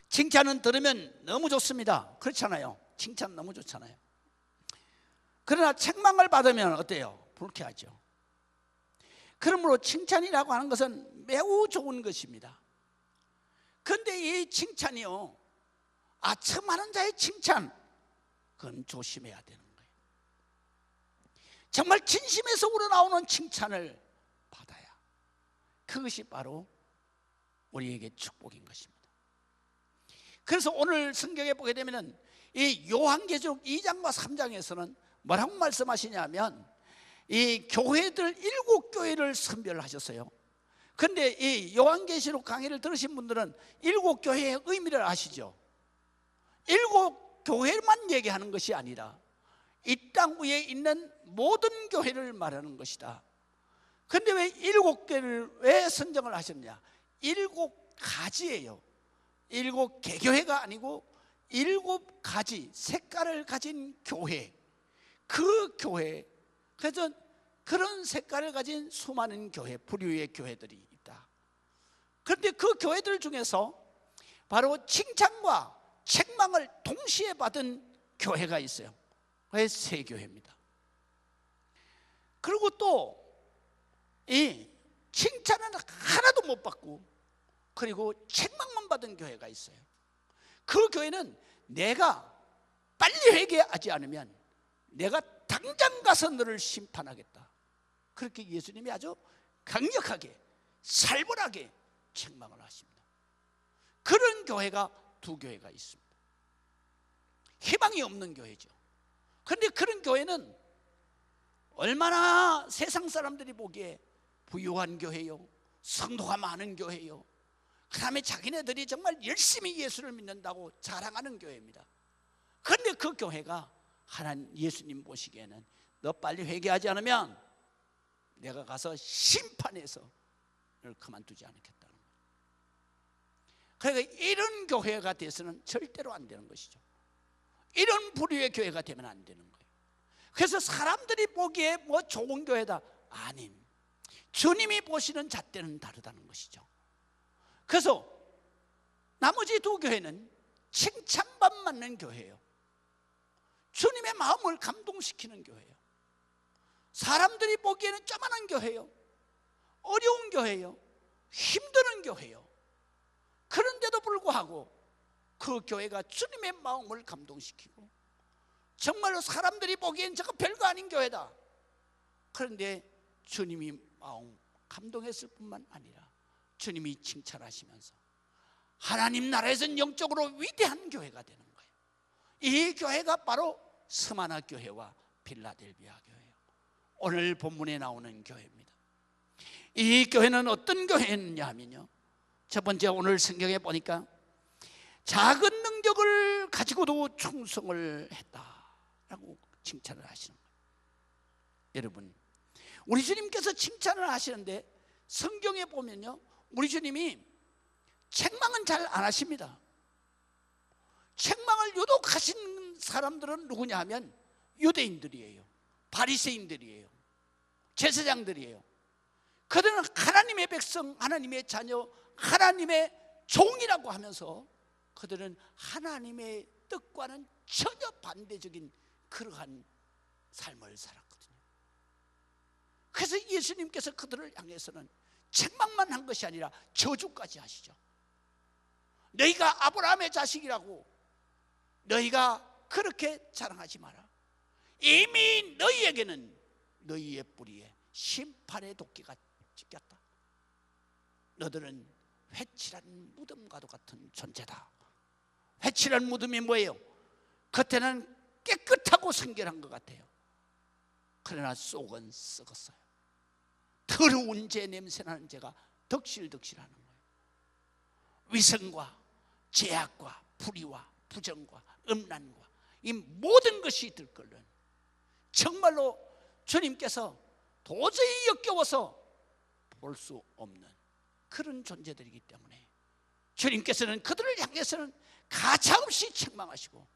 칭찬은 들으면 너무 좋습니다. 그렇잖아요. 칭찬 너무 좋잖아요. 그러나 책망을 받으면 어때요? 불쾌하죠. 그러므로 칭찬이라고 하는 것은 매우 좋은 것입니다. 그런데 이 칭찬이요, 아첨하는 자의 칭찬, 그건 조심해야 되는 거예요. 정말 진심에서 우러나오는 칭찬을 받아야, 그것이 바로 우리에게 축복인 것입니다. 그래서 오늘 성경에 보게 되면 이 요한계시록 2장과 3장에서는 뭐라고 말씀하시냐면, 이 교회들 7교회를 선별하셨어요. 그런데 이 요한계시록 강의를 들으신 분들은 7교회의 의미를 아시죠? 7교회만 얘기하는 것이 아니라 이 땅 위에 있는 모든 교회를 말하는 것이다. 그런데 왜 7교회를 왜 선정을 하셨냐? 7가지예요. 7개교회가 아니고 7가지 색깔을 가진 교회, 그 교회. 그래서 그런 색깔을 가진 수많은 교회, 부류의 교회들이 있다. 그런데 그 교회들 중에서 바로 칭찬과 책망을 동시에 받은 교회가 있어요. 그게 세 교회입니다. 그리고 또 이 칭찬은 하나도 못 받고 그리고 책망만 받은 교회가 있어요. 그 교회는 내가 빨리 회개하지 않으면 내가 당장 가서 너를 심판하겠다. 그렇게 예수님이 아주 강력하게 살벌하게 책망을 하십니다. 그런 교회가 두 교회가 있습니다. 희망이 없는 교회죠. 그런데 그런 교회는 얼마나 세상 사람들이 보기에 부유한 교회요, 성도가 많은 교회요, 그 다음에 자기네들이 정말 열심히 예수를 믿는다고 자랑하는 교회입니다. 그런데 그 교회가 하나님 예수님 보시기에는 너 빨리 회개하지 않으면 내가 가서 심판해서 너를 그만두지 않겠다는 거예요. 그러니까 이런 교회가 돼서는 절대로 안 되는 것이죠. 이런 부류의 교회가 되면 안 되는 거예요. 그래서 사람들이 보기에 뭐 좋은 교회다, 아님, 주님이 보시는 잣대는 다르다는 것이죠. 그래서 나머지 두 교회는 칭찬만 받는 교회예요. 주님의 마음을 감동시키는 교회예요. 사람들이 보기에는 쪼만한 교회예요. 어려운 교회예요. 힘드는 교회예요. 그런데도 불구하고 그 교회가 주님의 마음을 감동시키고 정말로 사람들이 보기엔 저거 별거 아닌 교회다. 그런데 주님이 마음 감동했을 뿐만 아니라 주님이 칭찬하시면서 하나님 나라에서는 영적으로 위대한 교회가 되는 거예요. 이 교회가 바로 스마나 교회와 빌라델비아 교회예요. 오늘 본문에 나오는 교회입니다. 이 교회는 어떤 교회였냐 하면요, 첫 번째 오늘 성경에 보니까 작은 능력을 가지고도 충성을 했다라고 칭찬을 하시는 거예요. 여러분, 우리 주님께서 칭찬을 하시는데 성경에 보면요, 우리 주님이 책망은 잘 안 하십니다. 책망을 유독 하신 사람들은 누구냐 하면 유대인들이에요. 바리새인들이에요. 제사장들이에요. 그들은 하나님의 백성, 하나님의 자녀, 하나님의 종이라고 하면서 그들은 하나님의 뜻과는 전혀 반대적인 그러한 삶을 살았거든요. 그래서 예수님께서 그들을 향해서는 책망만 한 것이 아니라 저주까지 하시죠. 너희가 아브라함의 자식이라고 너희가 그렇게 자랑하지 마라. 이미 너희에게는 너희의 뿌리에 심판의 도끼가 찍혔다. 너들은 회칠한 무덤과도 같은 존재다. 회칠한 무덤이 뭐예요? 겉에는 깨끗하고 성결한 것 같아요. 그러나 속은 썩었어요. 더러운 제 냄새나는 죄가 덕실덕실하는 거예요. 위선과 죄악과 불의와 부정과 음란과 이 모든 것이 들끓는, 정말로 주님께서 도저히 역겨워서 볼 수 없는 그런 존재들이기 때문에 주님께서는 그들을 향해서는 가차없이 책망하시고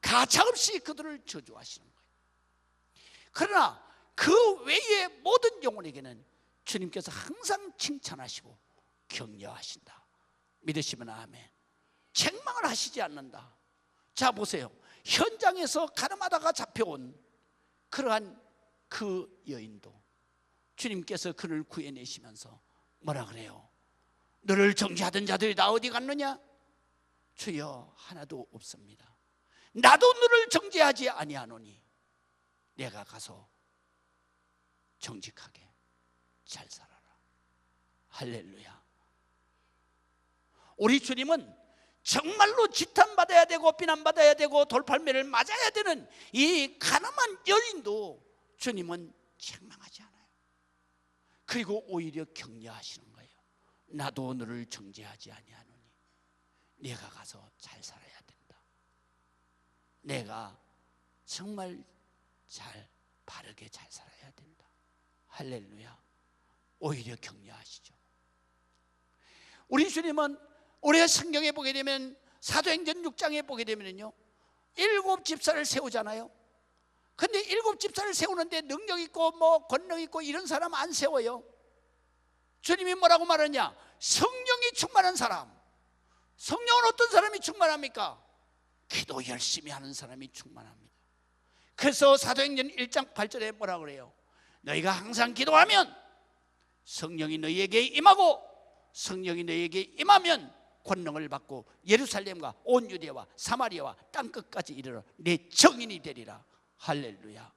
가차없이 그들을 저주하시는 거예요. 그러나 그 외의 모든 영혼에게는 주님께서 항상 칭찬하시고 격려하신다. 믿으시면 아멘. 책망을 하시지 않는다. 자 보세요. 현장에서 가늠하다가 잡혀온 그러한 그 여인도 주님께서 그를 구해내시면서 뭐라 그래요? 너를 정죄하던 자들이 다 어디 갔느냐? 주여 하나도 없습니다. 나도 너를 정죄하지 아니하노니 내가 가서 정직하게 잘 살아라. 할렐루야. 우리 주님은 정말로 지탄받아야 되고 비난받아야 되고 돌팔매를 맞아야 되는 이 가늠한 여인도 주님은 책망하지 않아요. 그리고 오히려 격려하시는 거예요. 나도 너를 정죄하지 아니하노니 내가 가서 잘 살아야 된다. 내가 정말 잘 바르게 잘 살아야 된다. 할렐루야. 오히려 격려하시죠. 우리 주님은 우리가 성경에 보게 되면 사도행전 6장에 보게 되면요 7 집사를 세우잖아요. 근데 7 집사를 세우는데 능력 있고 뭐 권능 있고 이런 사람 안 세워요. 주님이 뭐라고 말하냐? 성령이 충만한 사람. 성령은 어떤 사람이 충만합니까? 기도 열심히 하는 사람이 충만합니다. 그래서 사도행전 1장 8절에 뭐라고 그래요? 너희가 항상 기도하면 성령이 너희에게 임하고 성령이 너희에게 임하면 권능을 받고 예루살렘과 온 유대와 사마리아와 땅끝까지 이르러 내 증인이 되리라. 할렐루야.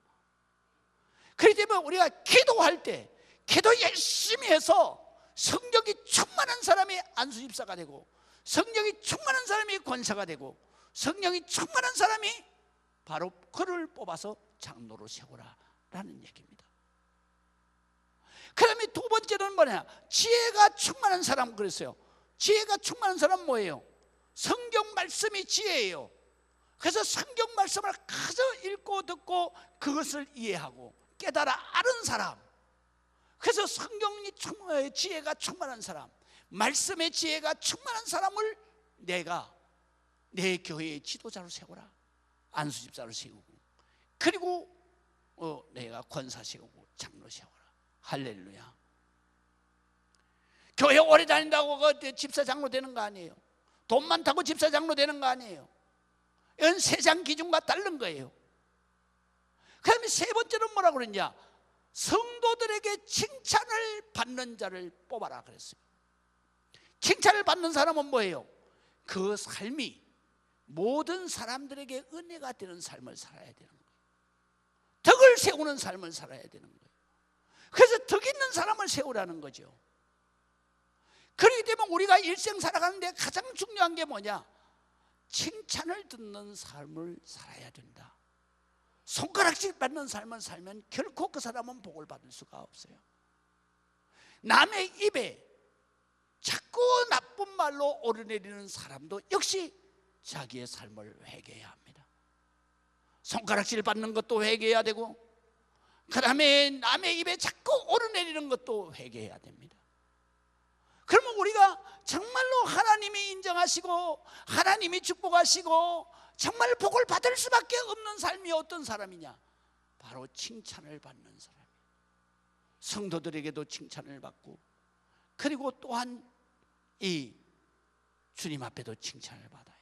그렇기 때문에 우리가 기도할 때 기도 열심히 해서 성령이 충만한 사람이 안수집사가 되고 성령이 충만한 사람이 권사가 되고 성령이 충만한 사람이 바로 그를 뽑아서 장로로 세우라 라는 얘기입니다. 그 다음에 두 번째는 뭐냐? 지혜가 충만한 사람. 그랬어요. 지혜가 충만한 사람은 뭐예요? 성경 말씀이 지혜예요. 그래서 성경 말씀을 가서 읽고 듣고 그것을 이해하고 깨달아 아는 사람. 그래서 성경이 지혜가 충만한 사람, 말씀의 지혜가 충만한 사람을 내가 내 교회의 지도자로 세우라. 안수집사로 세우고 그리고 내가 권사 세우고 장로 세우라. 할렐루야. 교회 오래 다닌다고 집사 장로 되는 거 아니에요. 돈 많다고 집사 장로 되는 거 아니에요. 이건 세상 기준과 다른 거예요. 그 다음에 세 번째는 뭐라고 그랬냐? 성도들에게 칭찬을 받는 자를 뽑아라 그랬어요. 칭찬을 받는 사람은 뭐예요? 그 삶이 모든 사람들에게 은혜가 되는 삶을 살아야 되는 거예요. 덕을 세우는 삶을 살아야 되는 거예요. 그래서 덕 있는 사람을 세우라는 거죠. 그렇기 때문에 우리가 일생 살아가는데 가장 중요한 게 뭐냐? 칭찬을 듣는 삶을 살아야 된다. 손가락질 받는 삶을 살면 결코 그 사람은 복을 받을 수가 없어요. 남의 입에 자꾸 나쁜 말로 오르내리는 사람도 역시 자기의 삶을 회개해야 합니다. 손가락질 받는 것도 회개해야 되고 그 다음에 남의 입에 자꾸 오르내리는 것도 회개해야 됩니다. 그러면 우리가 정말로 하나님이 인정하시고 하나님이 축복하시고 정말 복을 받을 수밖에 없는 삶이 어떤 사람이냐? 바로 칭찬을 받는 사람이에요. 성도들에게도 칭찬을 받고 그리고 또한 이 주님 앞에도 칭찬을 받아요.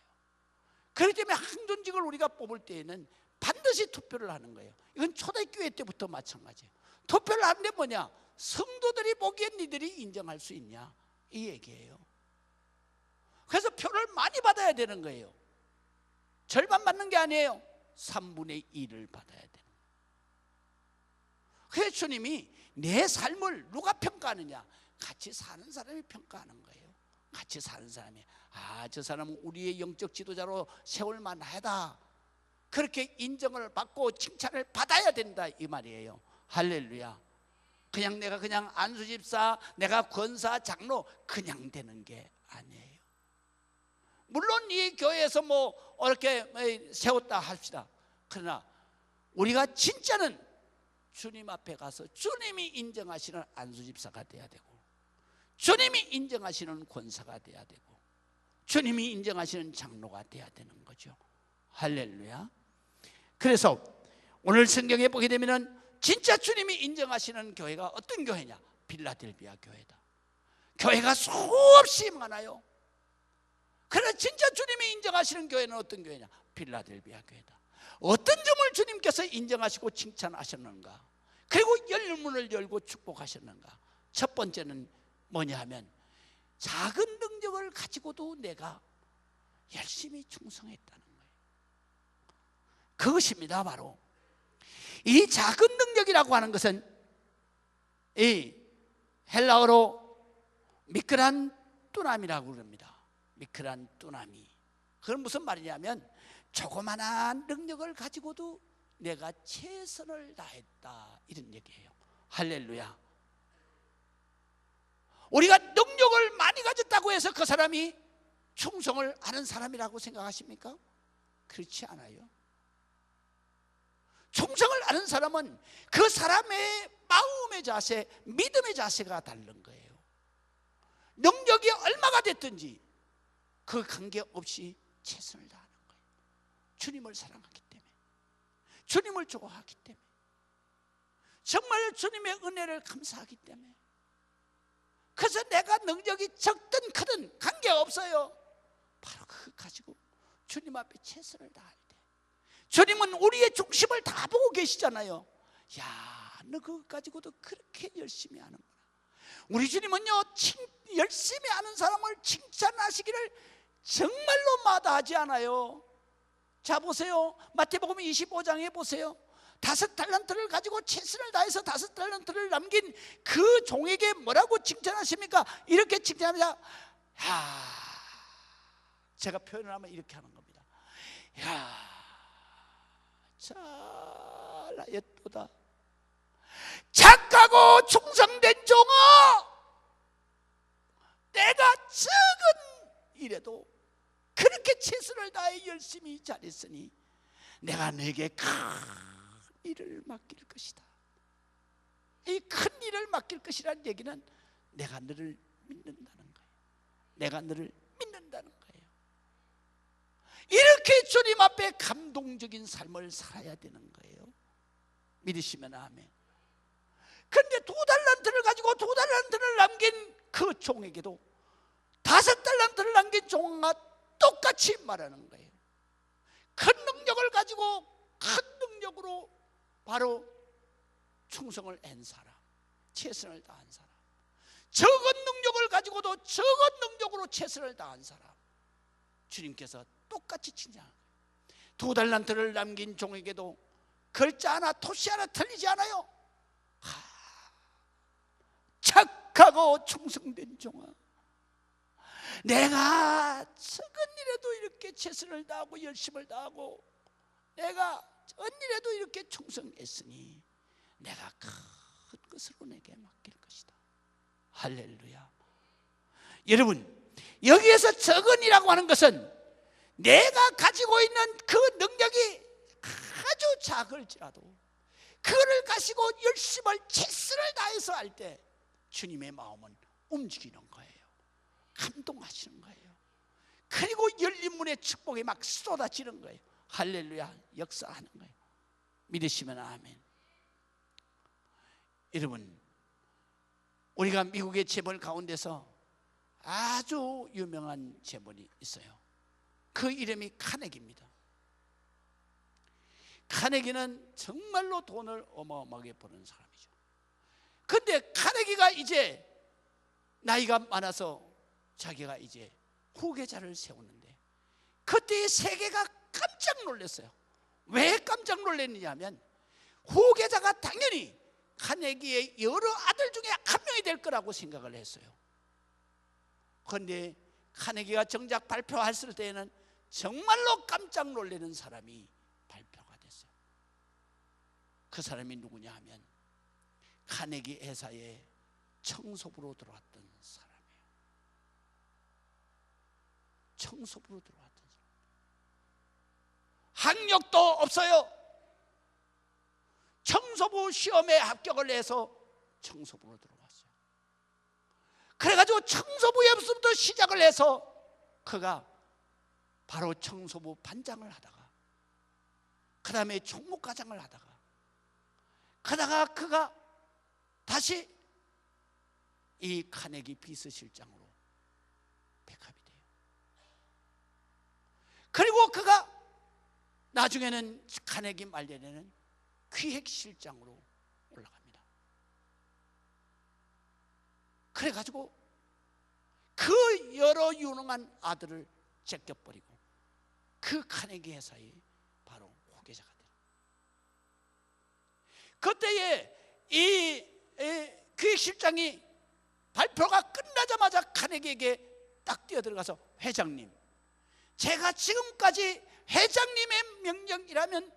그렇기 때문에 항존직을 우리가 뽑을 때에는 반드시 투표를 하는 거예요. 이건 초대교회 때부터 마찬가지예요. 투표를 하는데 뭐냐? 성도들이 보기엔 니들이 인정할 수 있냐? 이 얘기예요. 그래서 표를 많이 받아야 되는 거예요. 절반 받는 게 아니에요. 3분의 1을 받아야 되는 거예요. 그래서 주님이 내 삶을 누가 평가하느냐? 같이 사는 사람이 평가하는 거예요. 같이 사는 사람이 저 사람은 우리의 영적 지도자로 세울 만하다. 그렇게 인정을 받고 칭찬을 받아야 된다 이 말이에요. 할렐루야. 그냥 내가 그냥 안수집사, 내가 권사, 장로 그냥 되는 게 아니에요. 물론 이 교회에서 뭐 이렇게 세웠다 합시다. 그러나 우리가 진짜는 주님 앞에 가서 주님이 인정하시는 안수집사가 돼야 되고 주님이 인정하시는 권사가 돼야 되고 주님이 인정하시는 장로가 돼야 되는 거죠. 할렐루야. 그래서 오늘 성경에 보게 되면은 진짜 주님이 인정하시는 교회가 어떤 교회냐? 빌라델비아 교회다. 교회가 수없이 많아요. 그러나 진짜 주님이 인정하시는 교회는 어떤 교회냐? 필라델비아 교회다. 어떤 점을 주님께서 인정하시고 칭찬하셨는가? 그리고 열문을 열고 축복하셨는가? 첫 번째는 뭐냐 하면 작은 능력을 가지고도 내가 열심히 충성했다는 거예요. 그것입니다. 바로 이 작은 능력이라고 하는 것은 이 헬라어로 미크란 뚜남이라고 그럽니다. 미크란 뚜나미. 그건 무슨 말이냐면 조그만한 능력을 가지고도 내가 최선을 다했다, 이런 얘기예요. 할렐루야. 우리가 능력을 많이 가졌다고 해서 그 사람이 충성을 하는 사람이라고 생각하십니까? 그렇지 않아요. 충성을 하는 사람은 그 사람의 마음의 자세, 믿음의 자세가 다른 거예요. 능력이 얼마가 됐든지 그 관계없이 최선을 다하는 거예요. 주님을 사랑하기 때문에, 주님을 좋아하기 때문에, 정말 주님의 은혜를 감사하기 때문에. 그래서 내가 능력이 적든 크든 관계없어요. 바로 그거 가지고 주님 앞에 최선을 다할 때 주님은 우리의 중심을 다 보고 계시잖아요. 야, 너 그거 가지고도 그렇게 열심히 하는구나. 우리 주님은요, 열심히 하는 사람을 칭찬하시기를 정말로 마다하지 않아요. 자, 보세요. 마태복음 25장에 보세요. 5달란트를 가지고 최선을 다해서 5달란트를 남긴 그 종에게 뭐라고 칭찬하십니까? 이렇게 칭찬합니다. 야, 제가 표현을 하면 이렇게 하는 겁니다. 야, 잘하였도다. 착하고 충성된 종아, 내가 적은 일에도 그렇게 최선을 다해 열심히 잘했으니 내가 너에게 큰 일을 맡길 것이다. 이 큰 일을 맡길 것이라는 얘기는 내가 너를 믿는다는 거예요. 내가 너를 믿는다는 거예요. 이렇게 주님 앞에 감동적인 삶을 살아야 되는 거예요. 믿으시면 아멘. 그런데 2달란트를 가지고 2달란트를 남긴 그 종에게도 5달란트를 남긴 종과 똑같이 말하는 거예요. 큰 능력을 가지고 큰 능력으로 바로 충성을 한 사람, 최선을 다한 사람, 적은 능력을 가지고도 적은 능력으로 최선을 다한 사람, 주님께서 똑같이 칭찬합니다. 2달란트를 남긴 종에게도 글자 하나 토시 하나 틀리지 않아요. 착하고 충성된 종아, 내가 적은 일에도 이렇게 최선을 다하고 열심을 다하고 내가 언일에도 이렇게 충성했으니 내가 큰 것으로 내게 맡길 것이다. 할렐루야. 여러분, 여기에서 적은이라고 하는 것은 내가 가지고 있는 그 능력이 아주 작을지라도 그거를 가지고 열심을 최선을 다해서 할 때 주님의 마음은 움직이는 거예요. 감동하시는 거예요. 그리고 열린 문의 축복이 막 쏟아지는 거예요. 할렐루야, 역사하는 거예요. 믿으시면 아멘. 여러분, 우리가 미국의 재벌 가운데서 아주 유명한 재벌이 있어요. 그 이름이 카네기입니다. 카네기는 정말로 돈을 어마어마하게 버는 사람이죠. 그런데 카네기가 이제 나이가 많아서 자기가 이제 후계자를 세우는데 그때 세계가 깜짝 놀랐어요. 왜 깜짝 놀랐느냐 하면 후계자가 당연히 카네기의 여러 아들 중에 한 명이 될 거라고 생각을 했어요. 그런데 카네기가 정작 발표했을 때에는 정말로 깜짝 놀라는 사람이 발표가 됐어요. 그 사람이 누구냐 하면 카네기 회사의 청소부로 들어왔던 사람이에요. 청소부로 들어왔던 사람. 학력도 없어요. 청소부 시험에 합격을 해서 청소부로 들어왔어요. 그래가지고 청소부 연수부터 시작을 해서 그가 바로 청소부 반장을 하다가 그 다음에 총무과장을 하다가 그러다가 그가 다시 이 카네기 비서실장으로 백합이 돼요. 그리고 그가 나중에는 카네기 말년에는 기획실장으로 올라갑니다. 그래가지고 그 여러 유능한 아들을 제껴버리고 그 카네기 회사의 바로 후계자가 돼요. 그때에 이 기획실장이 발표가 끝나자마자 카네기에게 딱 뛰어들어가서, 회장님, 제가 지금까지 회장님의 명령이라면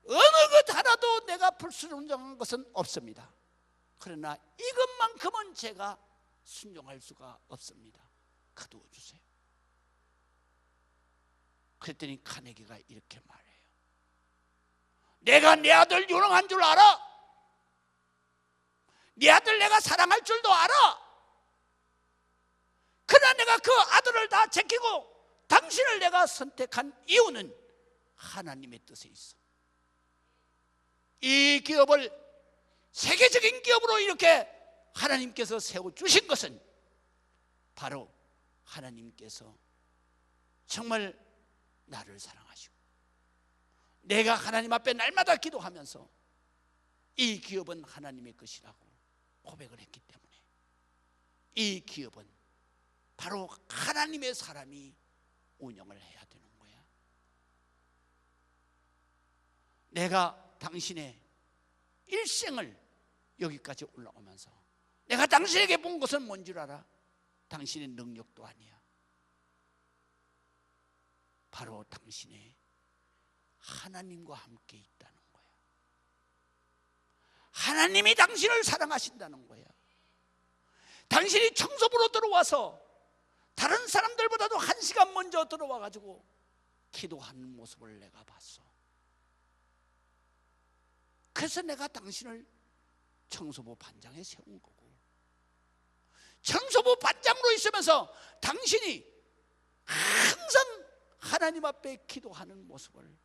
어느 것 하나도 내가 불순종한 것은 없습니다. 그러나 이것만큼은 제가 순종할 수가 없습니다. 거두어 주세요. 그랬더니 카네기가 이렇게 말해요. 내가 내 아들 유능한 줄 알아? 네 아들 내가 사랑할 줄도 알아. 그러나 내가 그 아들을 다 제끼고 당신을 내가 선택한 이유는 하나님의 뜻에 있어. 이 기업을 세계적인 기업으로 이렇게 하나님께서 세워주신 것은 바로 하나님께서 정말 나를 사랑하시고 내가 하나님 앞에 날마다 기도하면서 이 기업은 하나님의 것이라고 고백을 했기 때문에 이 기업은 바로 하나님의 사람이 운영을 해야 되는 거야. 내가 당신의 일생을 여기까지 올라오면서 내가 당신에게 본 것은 뭔 줄 알아? 당신의 능력도 아니야. 바로 당신의 하나님과 함께 있다는 거야. 하나님이 당신을 사랑하신다는 거야. 당신이 청소부로 들어와서 다른 사람들보다도 1시간 먼저 들어와가지고 기도하는 모습을 내가 봤어. 그래서 내가 당신을 청소부 반장에 세운 거고, 청소부 반장으로 있으면서 당신이 항상 하나님 앞에 기도하는 모습을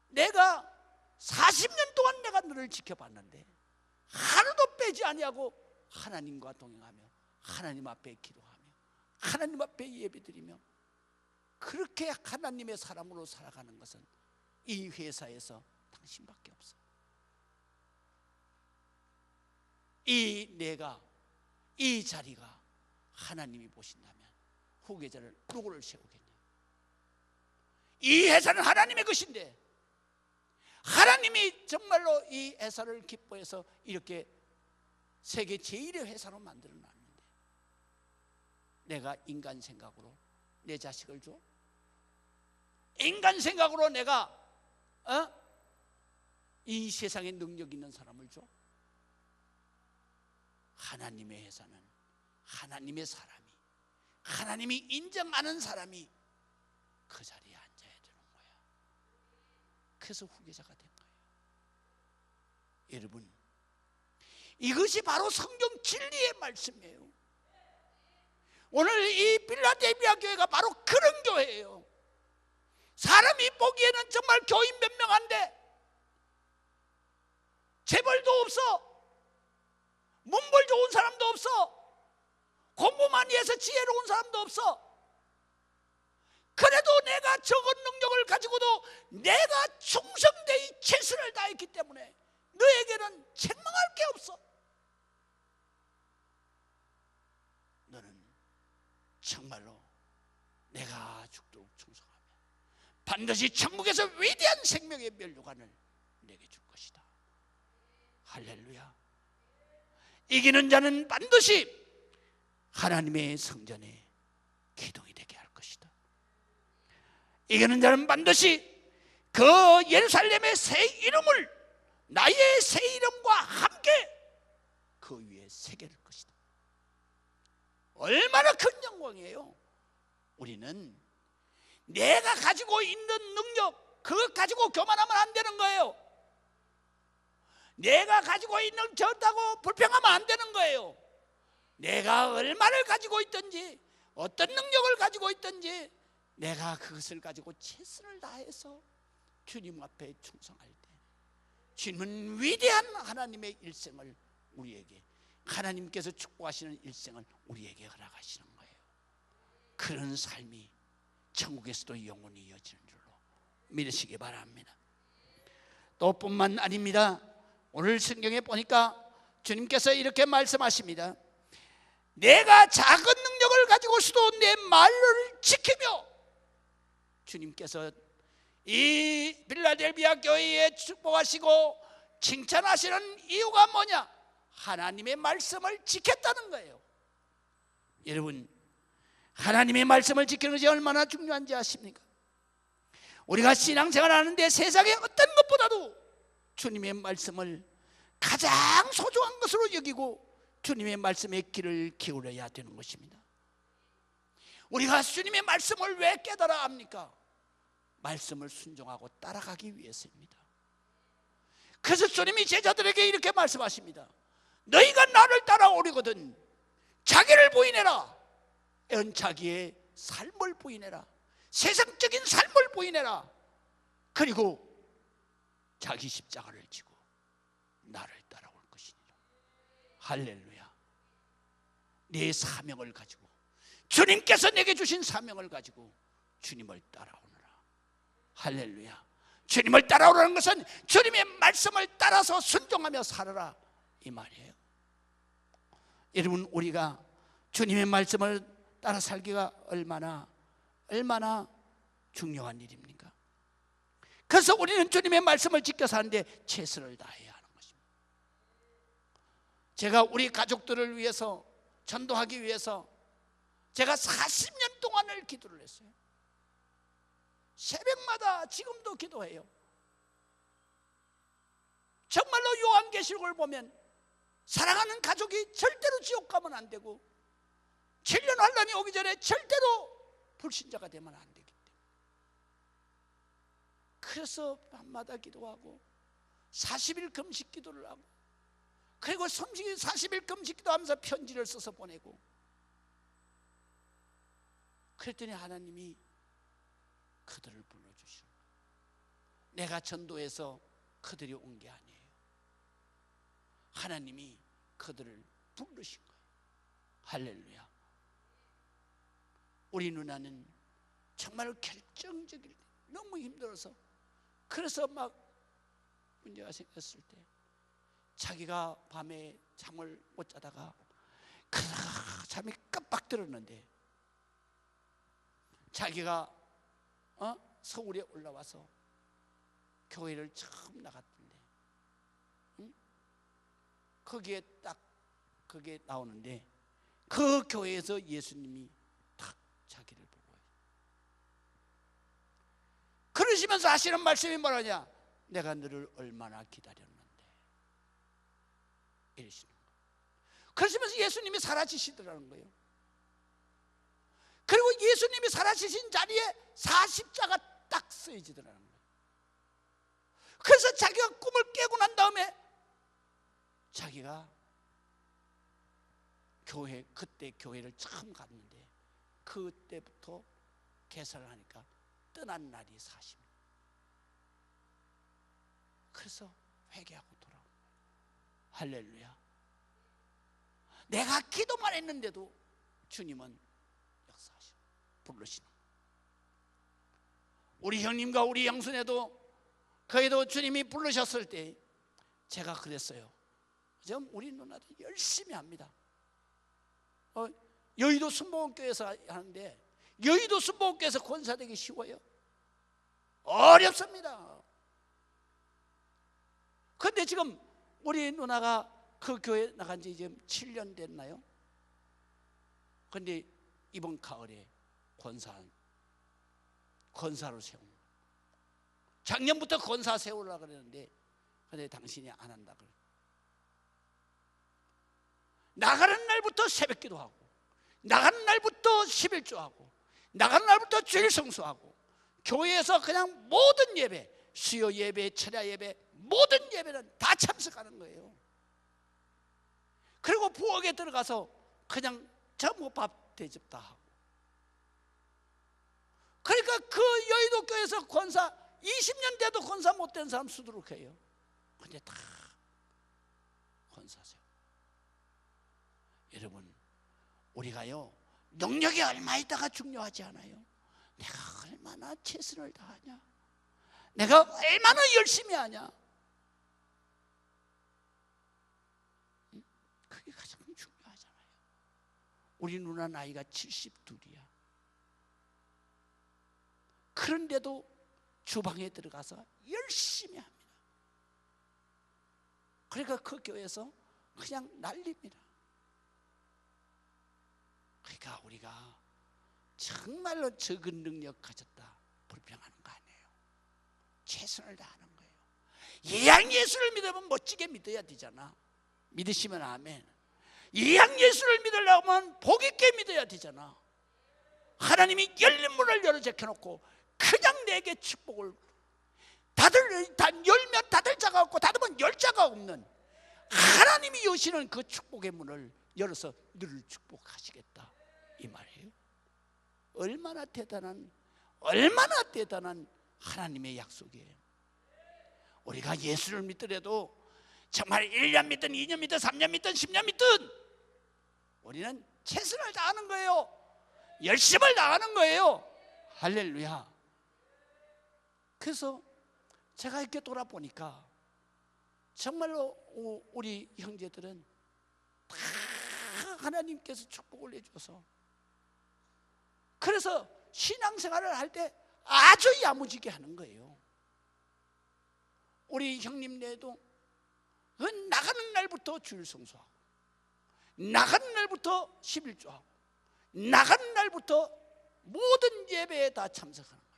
내가 40년 동안 내가 너를 지켜봤는데 하루도 빼지 아니하고 하나님과 동행하며 하나님 앞에 기도하며 하나님 앞에 예배드리며 그렇게 하나님의 사람으로 살아가는 것은 이 회사에서 당신밖에 없어. 이 자리가 하나님이 보신다면 후계자를 누구를 세우겠냐? 이 회사는 하나님의 것인데 하나님이 정말로 이 회사를 기뻐해서 이렇게 세계 제1의 회사로 만들어 놨는데 내가 인간 생각으로 내 자식을 줘? 인간 생각으로 내가 이 세상에 능력 있는 사람을 줘? 하나님의 회사는 하나님의 사람이, 하나님이 인정하는 사람이 그 자리에 앉아야 되는 거야. 그래서 후계자가 된 거예요. 여러분, 이것이 바로 성경 진리의 말씀이에요. 오늘 이 필라델피아 교회가 바로 그런 교회예요. 사람이 보기에는 정말 교인 몇 명한데 재벌도 없어, 문벌 좋은 사람도 없어, 공부 많이 해서 지혜로운 사람도 없어. 그래도 내가 적은 능력을 가지고도 내가 충성되이 최선을 다했기 때문에 너에게는 책망할 게 없어. 너는 정말로 내가 죽도록 충성하면 반드시 천국에서 위대한 생명의 면류관을 내게 줄 것이다. 할렐루야. 이기는 자는 반드시 하나님의 성전에 기둥이 되게 할 것이다. 이기는 자는 반드시 그 예루살렘의 새 이름을 나의 새 이름과 함께 그 위에 새길 것이다. 얼마나 큰 영광이에요. 우리는 내가 가지고 있는 능력 그것 가지고 교만하면 안 되는 거예요. 내가 가지고 있는 좋다고 불평하면 안 되는 거예요. 내가 얼마를 가지고 있든지 어떤 능력을 가지고 있든지 내가 그것을 가지고 최선을 다해서 주님 앞에 충성할 때 주님은 위대한 하나님의 일생을 우리에게, 하나님께서 축복하시는 일생을 우리에게 허락하시는 거예요. 그런 삶이 천국에서도 영원히 이어지는 줄로 믿으시기 바랍니다. 또 뿐만 아닙니다. 오늘 성경에 보니까 주님께서 이렇게 말씀하십니다. 내가 작은 능력을 가지고서도 내 말을 지키며, 주님께서 이 필라델피아 교회에 축복하시고 칭찬하시는 이유가 뭐냐? 하나님의 말씀을 지켰다는 거예요. 여러분, 하나님의 말씀을 지키는 것이 얼마나 중요한지 아십니까? 우리가 신앙생활을 하는데 세상의 어떤 것보다도 주님의 말씀을 가장 소중한 것으로 여기고 주님의 말씀에 귀를 기울여야 되는 것입니다. 우리가 주님의 말씀을 왜 깨달아 합니까? 말씀을 순종하고 따라가기 위해서입니다. 그래서 주님이 제자들에게 이렇게 말씀하십니다. 너희가 나를 따라오려거든 자기를 부인해라. 자기의 삶을 부인해라. 세상적인 삶을 부인해라. 그리고 자기 십자가를 지고 나를 따라올 것이니라. 할렐루야. 내 사명을 가지고, 주님께서 내게 주신 사명을 가지고 주님을 따라오느라. 할렐루야. 주님을 따라오라는 것은 주님의 말씀을 따라서 순종하며 살아라, 이 말이에요. 여러분, 우리가 주님의 말씀을 따라 살기가 얼마나 중요한 일입니까? 그래서 우리는 주님의 말씀을 지켜 사는데 최선을 다해야 하는 것입니다. 제가 우리 가족들을 위해서, 전도하기 위해서 제가 40년 동안을 기도를 했어요. 새벽마다 지금도 기도해요. 정말로 요한계시록을 보면 사랑하는 가족이 절대로 지옥 가면 안 되고 7년 환란이 오기 전에 절대로 불신자가 되면 안 되기 때문에, 그래서 밤마다 기도하고 40일 금식 기도를 하고, 그리고 40일 금식 기도하면서 편지를 써서 보내고, 그랬더니 하나님이 그들을 불러주시는 거예요. 내가 전도해서 그들이 온 게 아니에요. 하나님이 그들을 부르신 거예요. 할렐루야. 우리 누나는 정말 결정적일 때 너무 힘들어서, 그래서 막 문제가 생겼을 때 자기가 밤에 잠을 못 자다가 그러다가 잠이 깜빡 들었는데, 자기가 서울에 올라와서 교회를 처음 나갔던데, 거기에 딱 그게 나오는데, 그 교회에서 예수님이 딱 자기를 보고 그러시면서 하시는 말씀이 뭐라냐? 내가 너를 얼마나 기다렸는데, 이러시는 거예요. 그러시면서 예수님이 사라지시더라는 거예요. 그리고 예수님이 사라지신 자리에 40자가 딱 쓰여지더라는 거예요. 그래서 자기가 꿈을 깨고 난 다음에 자기가 그때 교회를 처음 갔는데, 그때부터 개설을 하니까 떠난 날이 40일. 그래서 회개하고 돌아온 거예요. 할렐루야. 내가 기도만 했는데도 주님은 역사하시고 부르시는 거예요. 우리 형님과 우리 영순에도, 그에도 주님이 부르셨을 때 제가 그랬어요. 지금 우리 누나도 열심히 합니다. 여의도 순복음교회에서 하는데, 여의도 순복음교회에서 권사되기 쉬워요? 어렵습니다. 그런데 지금 우리 누나가 그 교회 나간 지 지금 7년 됐나요? 그런데 이번 가을에 권사로 세운 거예요. 작년부터 권사 세우려고 그랬는데, 근데 당신이 안 한다 그래요. 나가는 날부터 새벽 기도하고, 나가는 날부터 11조하고, 나가는 날부터 주일 성수하고, 교회에서 그냥 모든 예배, 수요 예배, 철야 예배, 모든 예배는 다 참석하는 거예요. 그리고 부엌에 들어가서 그냥 전부 밥 대접 다 하고. 그러니까 그 여의도 교회에서 권사 20년 돼도 권사 못 된 사람 수두룩해요. 근데 다 권사세요. 여러분, 우리가요, 능력이 얼마 있다가 중요하지 않아요. 내가 얼마나 최선을 다하냐, 내가 얼마나 열심히 하냐. 그게 가장 중요하잖아요. 우리 누나 나이가 72이야. 그런데도 주방에 들어가서 열심히 합니다. 그러니까 그 교회에서 그냥 난립니다. 그러니까 우리가 정말로 적은 능력 가졌다 불평하는 거 아니에요. 최선을 다하는 거예요. 이양 예수를 믿으면 멋지게 믿어야 되잖아. 믿으시면 아멘. 이양 예수를 믿으려면 복 있게 믿어야 되잖아. 하나님이 열린 문을 열어 제껴놓고 그냥 내게 축복을 열면 닫을 자가 없고 닫으면 열 자가 없는 하나님이 여시는 그 축복의 문을 열어서 너를 축복하시겠다 이 말이에요. 얼마나 대단한 하나님의 약속이에요. 우리가 예수를 믿더라도 정말 1년 믿든 2년 믿든 3년 믿든 10년 믿든 우리는 최선을 다하는 거예요. 열심을 다하는 거예요. 할렐루야. 그래서 제가 이렇게 돌아보니까 정말로 우리 형제들은 다 하나님께서 축복을 해줘서, 그래서 신앙생활을 할 때 아주 야무지게 하는 거예요. 우리 형님네도 나가는 날부터 주일 성수하고, 나가는 날부터 11조하고, 나가는 날부터 모든 예배에 다 참석하는 거예요.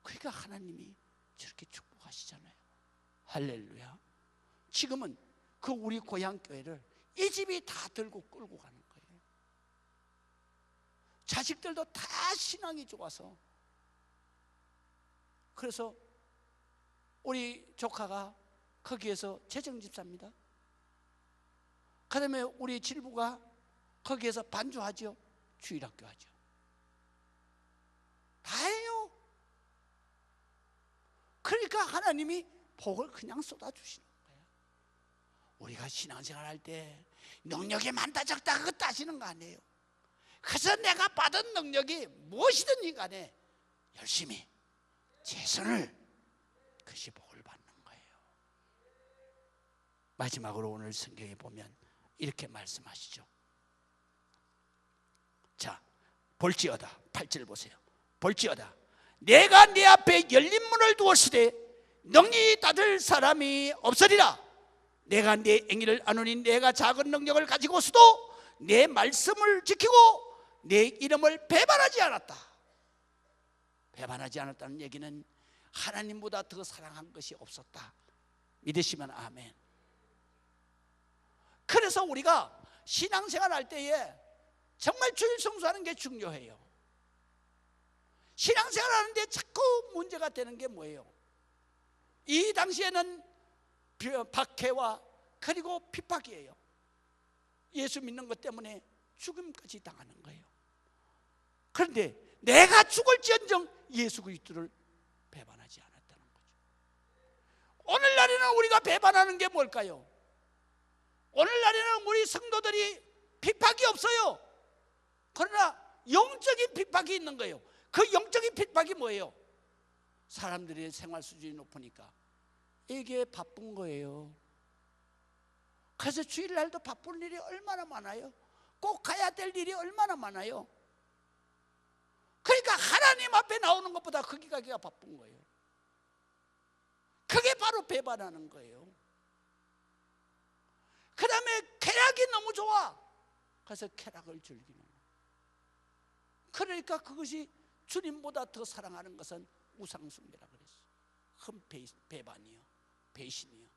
그러니까 하나님이 저렇게 축복하시잖아요. 할렐루야. 지금은 그 우리 고향 교회를 이 집이 다 들고 끌고 가는 거예요. 자식들도 다 신앙이 좋아서. 그래서 우리 조카가 거기에서 재정집사입니다. 그 다음에 우리 질부가 거기에서 반주하죠. 주일학교 하죠. 다 해요. 그러니까 하나님이 복을 그냥 쏟아주시는 거예요. 우리가 신앙생활 할 때 능력이 많다 적다 그거 따지는 거 아니에요. 그래서 내가 받은 능력이 무엇이든지 간에 열심히 최선을, 그것이 복을 받는 거예요. 마지막으로 오늘 성경에 보면 이렇게 말씀하시죠. 자, 볼지어다. 8절 보세요. 볼지어다 내가 네 앞에 열린 문을 두었으되 능히 닫을 사람이 없으리라. 내가 네 행위를 아노니 내가 작은 능력을 가지고서도 내 말씀을 지키고 내 이름을 배반하지 않았다. 배반하지 않았다는 얘기는 하나님보다 더 사랑한 것이 없었다. 믿으시면 아멘. 그래서 우리가 신앙생활 할 때에 정말 주일 성수하는 게 중요해요. 신앙생활 하는데 자꾸 문제가 되는 게 뭐예요? 이 당시에는 박해와 그리고 핍박이에요. 예수 믿는 것 때문에 죽음까지 당하는 거예요. 그런데 내가 죽을지언정 예수 그리스도를 배반하지 않았다는 거죠. 오늘날에는 우리가 배반하는 게 뭘까요? 오늘날에는 우리 성도들이 핍박이 없어요. 그러나 영적인 핍박이 있는 거예요. 그 영적인 핍박이 뭐예요? 사람들의 생활 수준이 높으니까 이게 바쁜 거예요. 그래서 주일날도 바쁜 일이 얼마나 많아요. 꼭 가야 될 일이 얼마나 많아요. 그러니까 하나님 앞에 나오는 것보다 거기 가기가 바쁜 거예요. 그게 바로 배반하는 거예요. 그 다음에 쾌락이 너무 좋아. 그래서 쾌락을 즐기는 거예요. 그러니까 그것이 주님보다 더 사랑하는 것은 우상숭배라 그랬어요. 큰 배반이요, 배신이요.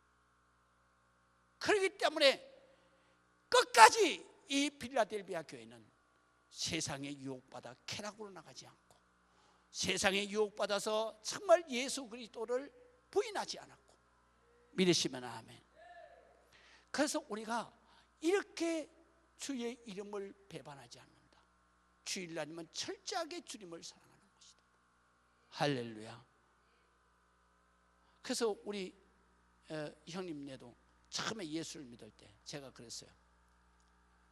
그렇기 때문에 끝까지 이 필라델비아 교회는 세상에 유혹받아 쾌락으로 나가지 않고, 세상에 유혹받아서 정말 예수 그리스도를 부인하지 않았고, 믿으시면 아멘. 그래서 우리가 이렇게 주의 이름을 배반하지 않는다. 주일날이면 철저하게 주님을 사랑하는 것이다. 할렐루야. 그래서 우리 형님네도 처음에 예수를 믿을 때 제가 그랬어요.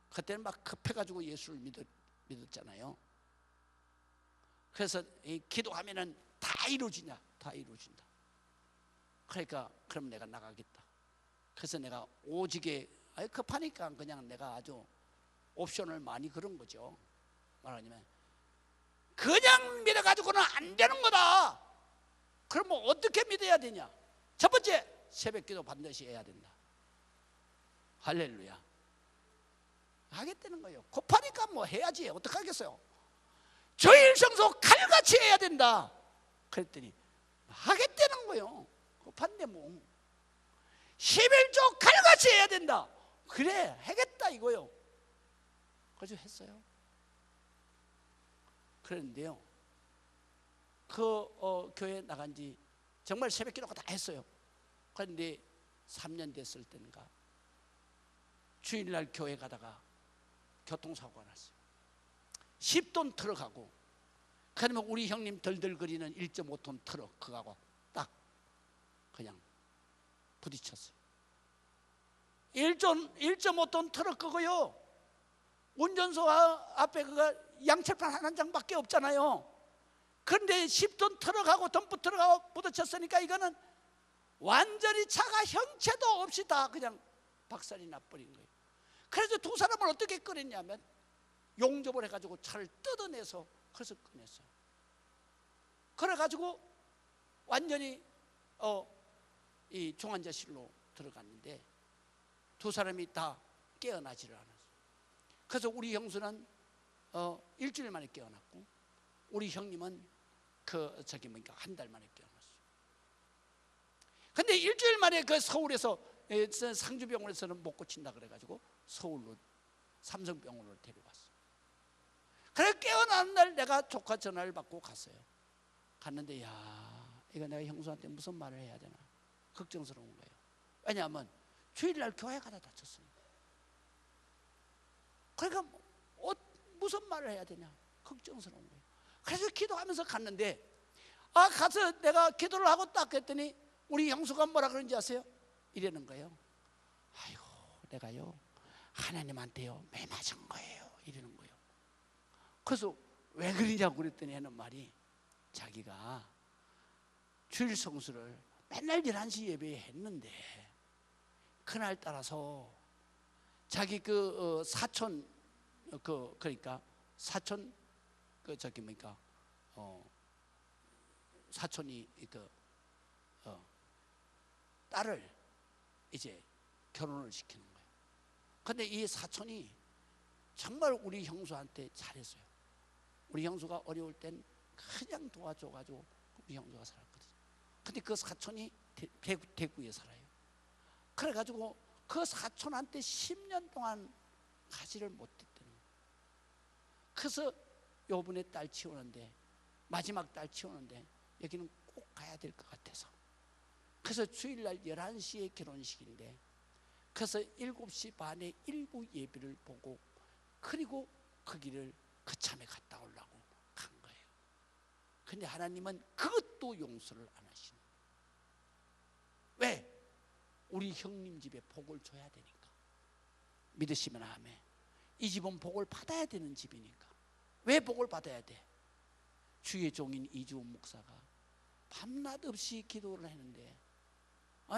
그때는 막 급해가지고 예수를 믿었잖아요. 그래서 기도하면은 다 다 이루어지냐? 다 이루어진다. 그러니까 그럼 내가 나가겠다. 그래서 내가 오직에 급하니까 그냥 내가 아주 옵션을 많이 그런 거죠. 말하자면 그냥 믿어가지고는 안 되는 거다. 그럼 뭐 어떻게 믿어야 되냐? 첫 번째, 새벽기도 반드시 해야 된다. 할렐루야. 하겠다는 거예요. 급하니까 뭐 해야지. 어떡하겠어요? 주일 성수 칼같이 해야 된다. 그랬더니 하겠다는 거예요. 급한데 뭐 11조 칼같이 해야 된다. 그래 하겠다 이거요. 그래서 했어요. 그런데요, 교회 나간 지 정말 새벽 기도가 다 했어요. 그런데 3년 됐을 때인가 주일날 교회 가다가 교통사고가 났어요. 10톤 트럭하고, 그러면 우리 형님 덜덜거리는 1.5톤 트럭 그거하고 딱 그냥 부딪혔어요. 1.5톤 트럭 그거요, 운전소 앞에 그거 양철판 한 장밖에 없잖아요. 그런데 10톤 트럭하고 덤프 트럭하고 부딪혔으니까 이거는 완전히 차가 형체도 없이 다 그냥 박살이 나버린 거예요. 그래서 두 사람을 어떻게 꺼냈냐면 용접을 해가지고 차를 뜯어내서 그래서 꺼냈어요. 그래가지고 완전히 이 중환자실로 들어갔는데 두 사람이 다 깨어나지를 않았어요. 그래서 우리 형수는 일주일 만에 깨어났고, 우리 형님은 한 달 만에 깨어났어요. 근데 일주일 만에 그 서울에서 상주병원에서는 못 고친다 그래가지고 서울로 삼성병원으로 데려갔어요. 그래 깨어나는 날 내가 조카 전화를 받고 갔어요. 갔는데 이거 내가 형수한테 무슨 말을 해야 되나 걱정스러운 거예요. 왜냐하면 주일날 교회 가다 다쳤습니다. 그러니까 무슨 말을 해야 되냐 걱정스러운 거예요. 그래서 기도하면서 갔는데 가서 내가 기도를 하고 딱 했더니 우리 형수가 뭐라 그런지 아세요? 이러는 거예요. 아이고 내가요 하나님한테요 매 맞은 거예요 이러는 거예요. 그래서 왜 그러냐고 그랬더니 하는 말이, 자기가 주일 성수를 맨날 11시 예배에 했는데 그날 따라서 자기 사촌 그러니까 사촌 사촌이 딸을 이제 결혼을 시키는 거예요. 근데 이 사촌이 정말 우리 형수한테 잘했어요. 우리 형수가 어려울 땐 그냥 도와줘가지고 우리 형수가 살았거든요. 근데 그 사촌이 대구에 살아요. 그래가지고 그 사촌한테 10년 동안 가지를 못했다는 거예요. 그래서 요번에 딸 치우는데, 마지막 딸 치우는데 여기는 꼭 가야 될 것 같아서, 그래서 주일날 11시에 결혼식인데 그래서 7시 반에 일부 예배를 보고 그리고 거기를 그참에 갔다 오려고 간 거예요. 근데 하나님은 그것도 용서를 안 하시는 거예요. 왜? 우리 형님 집에 복을 줘야 되니까. 믿으시면 아멘. 이 집은 복을 받아야 되는 집이니까. 왜 복을 받아야 돼? 주의 종인 이주훈 목사가 밤낮 없이 기도를 했는데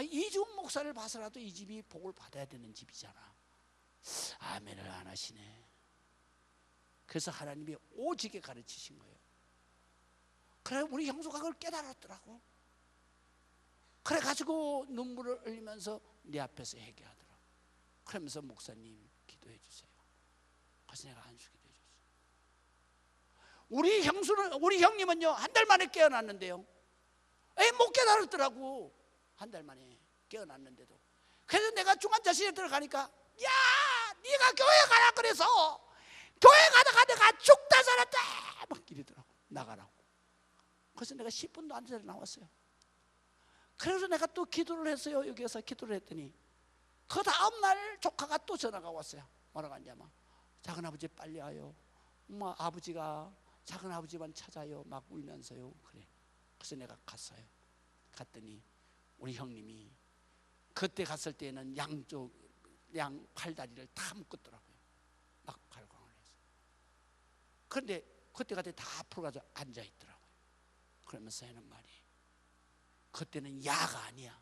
이주훈 목사를 봐서라도 이 집이 복을 받아야 되는 집이잖아. 아멘을 안 하시네. 그래서 하나님이 오직에 가르치신 거예요. 그래 우리 형수가 그걸 깨달았더라고. 그래가지고 눈물을 흘리면서 내 앞에서 회개하더라고. 그러면서 목사님 기도해 주세요. 그래서 내가 안수 기도해 줬어요. 우리 형님은요 한 달 만에 깨어났는데요, 못 깨달았더라고. 한 달 만에 깨어났는데도. 그래서 내가 중환자실에 들어가니까 네가 교회 가라 그래서 교회 가다가 내가 죽다 살았다 막 이러더라고. 나가라고. 그래서 내가 10분도 안 전에 나왔어요. 그래서 내가 또 기도를 했어요. 여기에서 기도를 했더니 그 다음날 조카가 또 전화가 왔어요. 뭐라고 하냐면, 작은아버지 빨리 와요. 아버지가 작은아버지만 찾아요. 막 울면서요. 그래. 그래서 내가 갔어요. 갔더니 우리 형님이 그때 갔을 때는 양 팔다리를 다 묶었더라고요. 막 발광을 해서. 그런데 그때 갔더니 다 앞으로 가서 앉아있더라고요. 그러면서 하는 말이, 그때는 야가 아니야,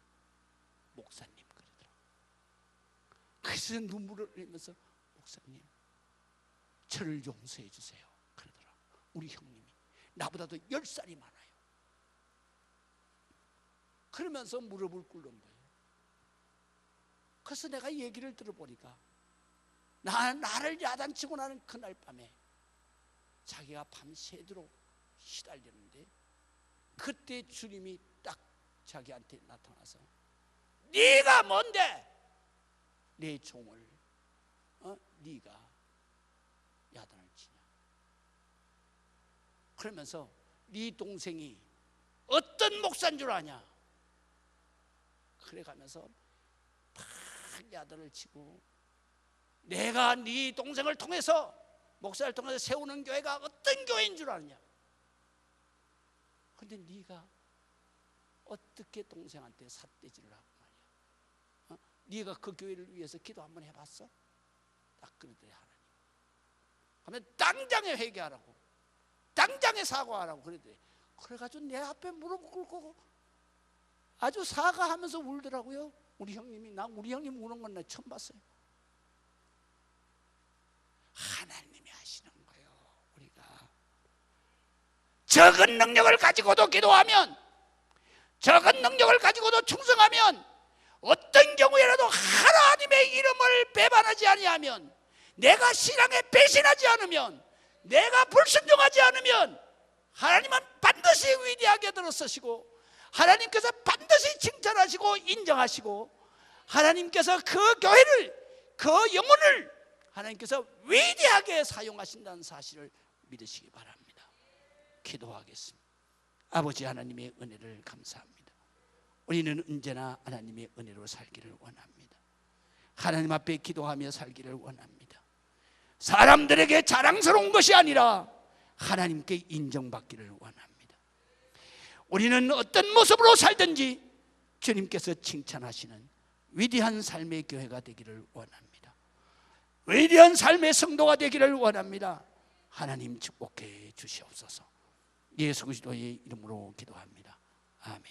목사님 그러더라고. 그래서 눈물을 흘리면서, 목사님 저를 용서해 주세요 그러더라고. 우리 형님이 나보다도 10살이 많아요. 그러면서 무릎을 꿇는 거예요. 그래서 내가 얘기를 들어보니까 나를 야단치고 나는 그날 밤에 자기가 밤새도록 시달렸는데, 그때 주님이 딱 자기한테 나타나서, 네가 뭔데 내 종을 네가 야단을 치냐. 그러면서 네 동생이 어떤 목사인 줄 아냐. 그래 가면서 막 야단을 치고, 내가 네 동생을 통해서, 목사를 통해서 세우는 교회가 어떤 교회인 줄 아느냐. 그런데 네가 어떻게 동생한테 삿대질을 하고 말이야. 네가 그 교회를 위해서 기도 한번 해봤어? 딱 그러더래 하나님. 그러면 당장에 회개하라고, 당장에 사과하라고 그러더래. 그래가지고 내 앞에 무릎 꿇고 아주 사과하면서 울더라고요. 우리 형님이. 우리 형님 우는 건 나 처음 봤어요. 하나님이 하시는 거예요. 우리가 적은 능력을 가지고도 기도하면, 적은 능력을 가지고도 충성하면, 어떤 경우에라도 하나님의 이름을 배반하지 아니하면, 내가 신앙에 배신하지 않으면, 내가 불순종하지 않으면, 하나님은 반드시 위대하게 들어서시고, 하나님께서 반드시 칭찬하시고 인정하시고, 하나님께서 그 교회를, 그 영혼을 하나님께서 위대하게 사용하신다는 사실을 믿으시기 바랍니다. 기도하겠습니다. 아버지 하나님의 은혜를 감사합니다. 우리는 언제나 하나님의 은혜로 살기를 원합니다. 하나님 앞에 기도하며 살기를 원합니다. 사람들에게 자랑스러운 것이 아니라 하나님께 인정받기를 원합니다. 우리는 어떤 모습으로 살든지 주님께서 칭찬하시는 위대한 삶의 교회가 되기를 원합니다. 위대한 삶의 성도가 되기를 원합니다. 하나님 축복해 주시옵소서. 예수 그리스도의 이름으로 기도합니다. 아멘.